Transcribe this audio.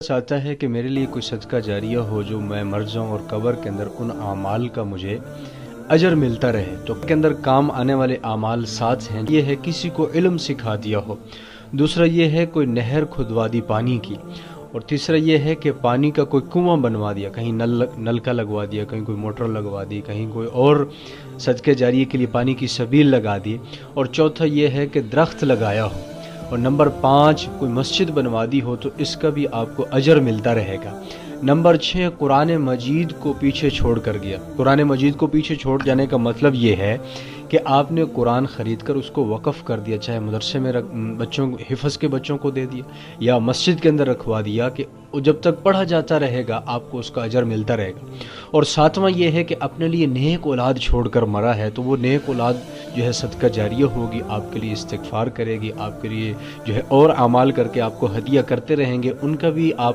चाहता है कि मेरे लिए कोई सदका जारिया हो जो मैं मर जाऊं और कब्र के अंदर उन आमाल का मुझे अजर मिलता रहे। तो के अंदर काम आने वाले आमाल 7 हैं। ये है किसी को इल्म सिखा दिया हो, दूसरा ये है कोई नहर खुदवा दी पानी की, और तीसरा ये है कि पानी का कोई कुआं बनवा दिया, कहीं नल का लगवा दिया, कहीं कोई मोटर लगवा दी, कहीं कोई और सदके जारिये के लिए पानी की सबील लगा दी, और चौथा ये है कि दरख्त लगाया हो, और नंबर 5 कोई मस्जिद बनवा दी हो तो इसका भी आपको अजर मिलता रहेगा। नंबर 6 कुरान मजीद को पीछे छोड़ कर गया। कुरान मजीद को पीछे छोड़ जाने का मतलब ये है कि आपने कुरान ख़रीद कर उसको वक़फ़ कर दिया, चाहे मदरसे में बच्चों हिफ़्ज़ के बच्चों को दे दिया या मस्जिद के अंदर रखवा दिया कि जब तक पढ़ा जाता रहेगा आपको उसका अजर मिलता रहेगा। और 7वां ये है कि अपने लिए नेक औलाद छोड़ कर मरा है तो वो नेक औलाद जो है सदका जारिया होगी, आपके लिए इस्तिग़फ़ार करेगी, आपके लिए जो है और अमाल करके आपको हदिया करते रहेंगे, उनका भी आप